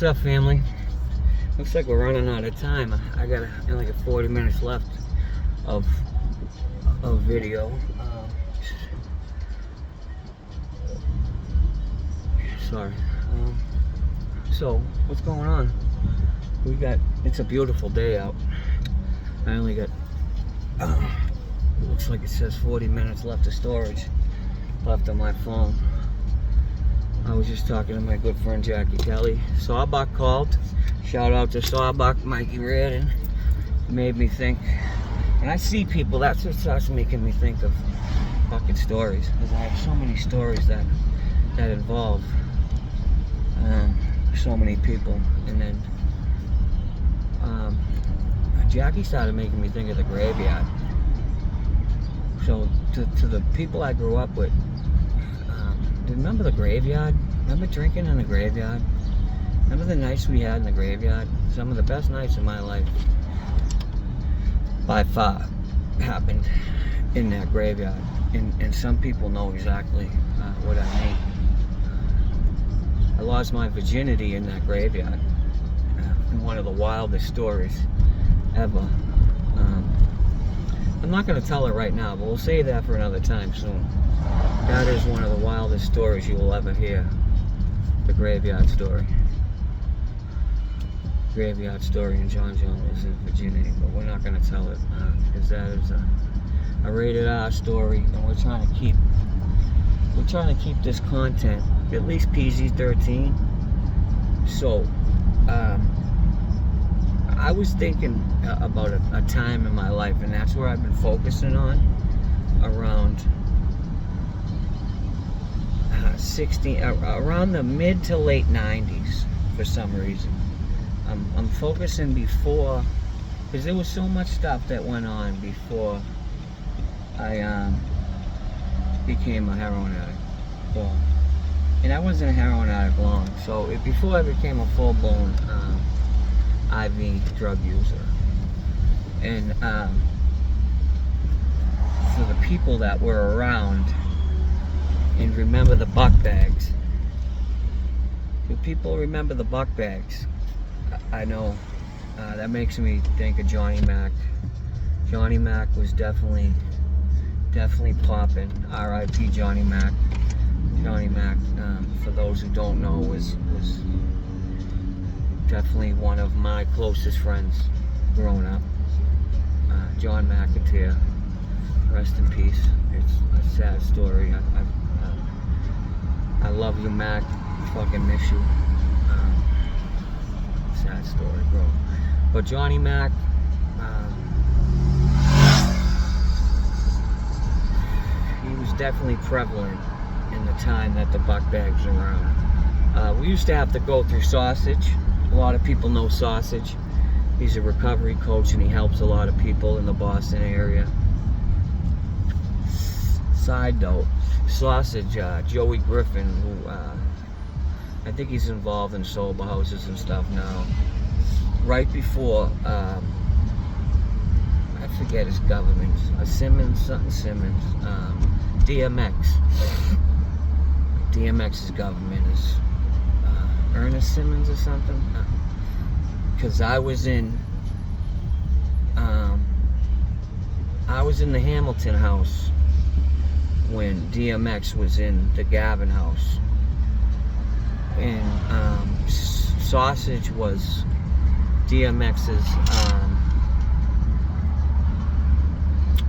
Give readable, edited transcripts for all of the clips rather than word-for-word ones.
What's up, family? Looks like we're running out of time. I got like 40 minutes left of video. Sorry. So what's going on? It's a beautiful day out. I only got looks like it says 40 minutes left of storage left on my phone. I was just talking to my good friend Jackie Kelly. Sawbuck called. Shout out to Sawbuck, Mikey Reardon. Made me think. When I see people, that's what starts making me think of fucking stories. Because I have so many stories that involve so many people. And then Jackie started making me think of the graveyard. So to the people I grew up with, remember the graveyard? Remember drinking in the graveyard? Remember the nights we had in the graveyard? Some of the best nights of my life, by far, happened in that graveyard. And some people know exactly what I mean. I lost my virginity in that graveyard. In one of the wildest stories ever. I'm not going to tell it right now, but we'll save that for another time soon. That is one of the wildest stories you will ever hear. The graveyard story. Graveyard story in John was in virginity, but we're not going to tell it because that is a rated R story, and we're trying to keep this content at least PG-13. So I was thinking about a time in my life, and that's where I've been focusing on around around the mid to late 90s for some reason. I'm focusing before, because there was so much stuff that went on before I became a heroin addict. So, and I wasn't a heroin addict long, so before I became a full-blown IV drug user. And for the people that were around and remember the buck bags. Do people remember the buck bags? I know that makes me think of Johnny Mac. Johnny Mac was definitely popping. R.I.P. Johnny Mac. Johnny Mac, for those who don't know, was definitely one of my closest friends growing up. John McAteer, rest in peace. It's a sad story. I love you, Mac. Fucking miss you. Sad story, bro. But Johnny Mac, he was definitely prevalent in the time that the buck bags were around. We used to have to go through Sausage. A lot of people know Sausage. He's a recovery coach and he helps a lot of people in the Boston area. Side note, Sausage, Joey Griffin, who I think he's involved in sober houses and stuff now. Right before, I forget his government, Simmons, DMX's government is Ernest Simmons or something. Because I was in the Hamilton house when DMX was in the Gavin house, and Sausage was DMX's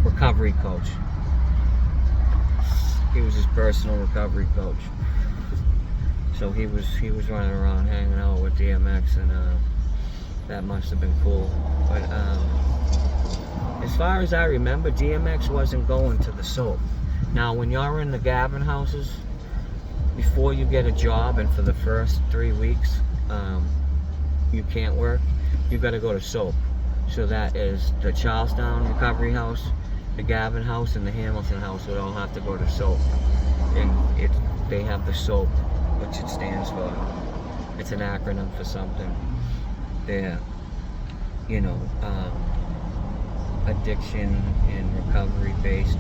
recovery coach. He was his personal recovery coach, so he was running around hanging out with DMX, and that must have been cool. But as far as I remember, DMX wasn't going to the soap. Now, when you're in the Gavin houses, before you get a job, and for the first 3 weeks, you can't work, you got to go to soap. So that is the Charlestown Recovery House, the Gavin House, and the Hamilton House would all have to go to soap. And they have the soap, which it stands for. It's an acronym for something. They're, addiction and recovery-based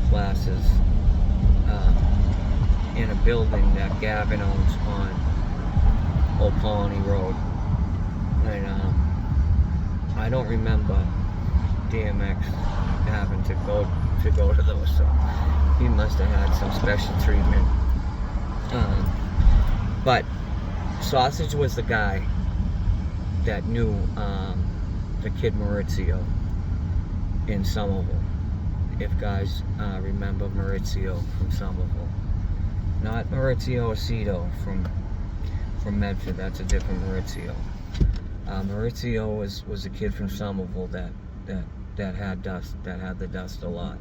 classes in a building that Gavin owns on Old Colony Road. And I don't remember DMX having to go to those, so he must have had some special treatment. But Sausage was the guy that knew the kid Maritzio in Somerville. If guys remember Maritzio from Somerville. Not Maritzio Aceto from Medford, that's a different Maritzio. Maritzio was a kid from Somerville that had the dust a lot.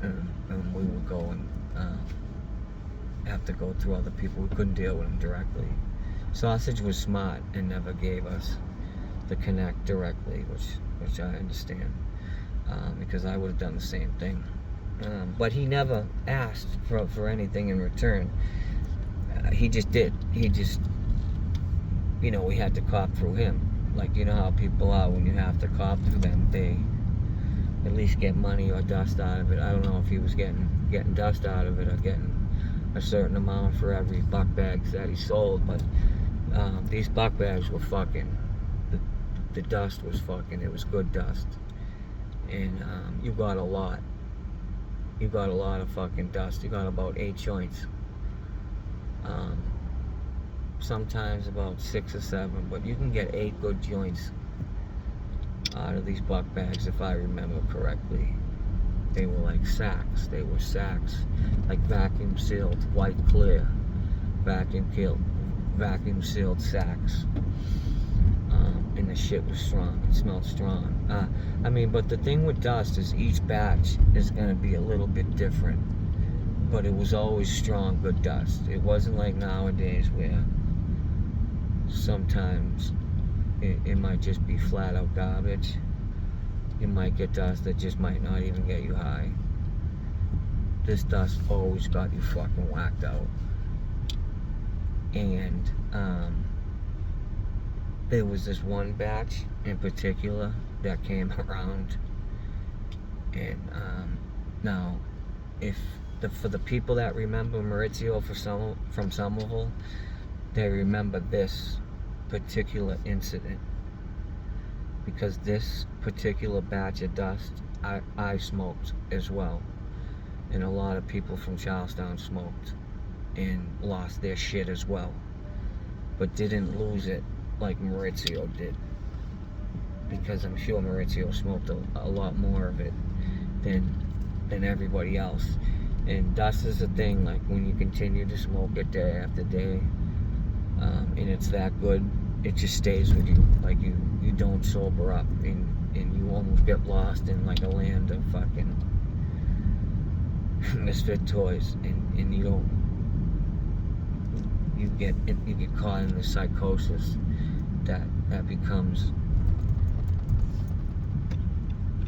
And we would go and have to go through other people. We couldn't deal with him directly. Sausage was smart and never gave us the connect directly, which I understand, because I would have done the same thing. But he never asked for anything in return. He just did. He just, we had to cop through him. Like, you know how people are when you have to cop through them, they at least get money or dust out of it. I don't know if he was getting dust out of it or getting a certain amount for every buck bags that he sold, but these buck bags were fucking, the dust was fucking, it was good dust. And you got a lot. You got a lot of fucking dust. You got about 8 joints. Sometimes about 6 or 7, but you can get 8 good joints out of these buck bags, if I remember correctly. They were like sacks. They were sacks, like vacuum sealed, white clear, vacuum sealed sacks. And the shit was strong. It smelled strong. But the thing with dust is each batch is gonna be a little bit different. But it was always strong, good dust. It wasn't like nowadays where sometimes it might just be flat out garbage. You might get dust that just might not even get you high. This dust always got you fucking whacked out. And there was this one batch in particular that came around, and now for the people that remember Maritzio from Somerville, they remember this particular incident, because this particular batch of dust I smoked as well, and a lot of people from Charlestown smoked and lost their shit as well, but didn't lose it like Maritzio did, because I'm sure Maritzio smoked a lot more of it than everybody else. And dust is a thing, like when you continue to smoke it day after day, and it's that good, it just stays with you. Like you don't sober up, and you almost get lost in like a land of fucking misfit toys, and you get caught in the psychosis that becomes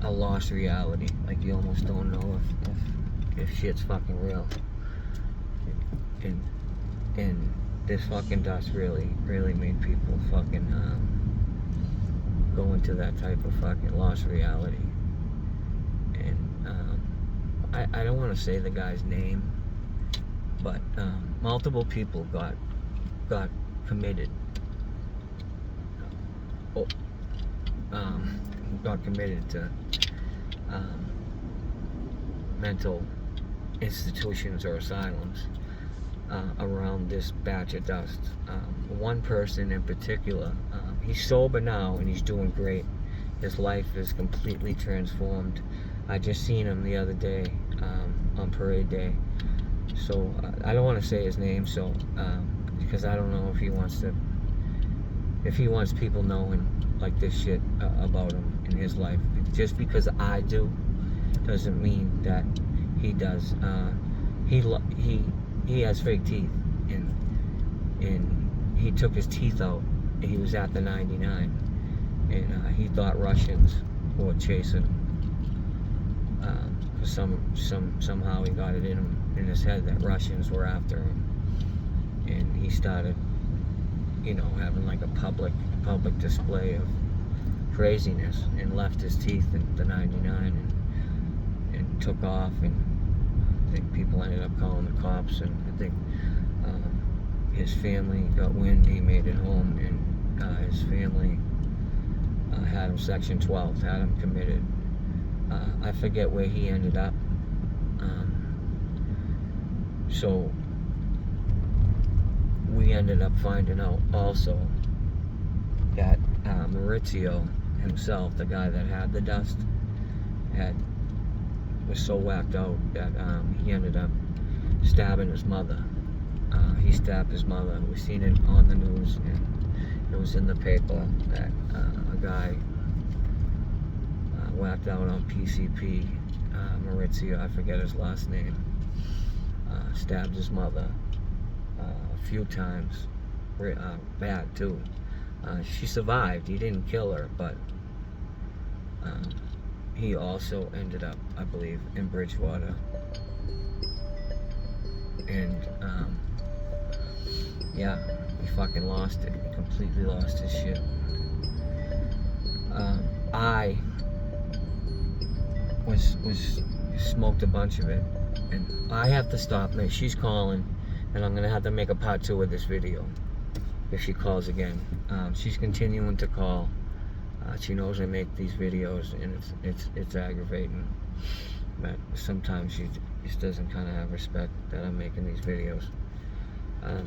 a lost reality. Like you almost don't know if shit's fucking real. And this fucking dust really made people fucking go into that type of fucking lost reality. And I don't want to say the guy's name, but multiple people got committed. Got committed to mental institutions or asylums around this batch of dust. One person in particular, he's sober now and he's doing great. His life is completely transformed. I just seen him the other day on parade day. So I don't want to say his name, so because I don't know if he wants people knowing like this shit about him in his life. Just because I do doesn't mean that he does. He has fake teeth, and he took his teeth out. He was at the 99, and he thought Russians were chasing him. Somehow he got it in his head that Russians were after him, and he started, having like a public display of craziness, and left his teeth in the 99 and took off. And I think people ended up calling the cops, and I think his family got wind he made it home, and his family had him Section 12, had him committed. I forget where he ended up. So we ended up finding out also that Maritzio himself, the guy that had the dust, was so whacked out that he ended up stabbing his mother. He stabbed his mother. We seen it on the news, and it was in the paper that a guy whacked out on PCP. Maritzio, I forget his last name, stabbed his mother a few times, bad too. She survived. He didn't kill her, but he also ended up, I believe, in Bridgewater. And yeah, he fucking lost it. He completely lost his shit. I was smoked a bunch of it, and I have to stop. She's calling, and I'm gonna have to make a part 2 of this video if she calls again. She's continuing to call. She knows I make these videos, and it's aggravating. But sometimes she just doesn't kind of have respect that I'm making these videos.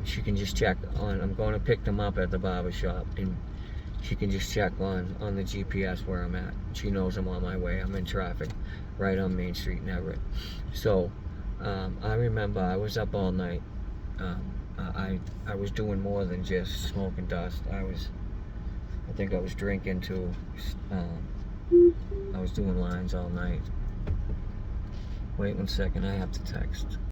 She can just check on. I'm going to pick them up at the barber shop, and she can just check on the GPS where I'm at. She knows I'm on my way. I'm in traffic right on Main Street in Everett. So I remember I was up all night. I was doing more than just smoking dust. I think I was drinking too. I was doing lines all night. Wait 1 second, I have to text.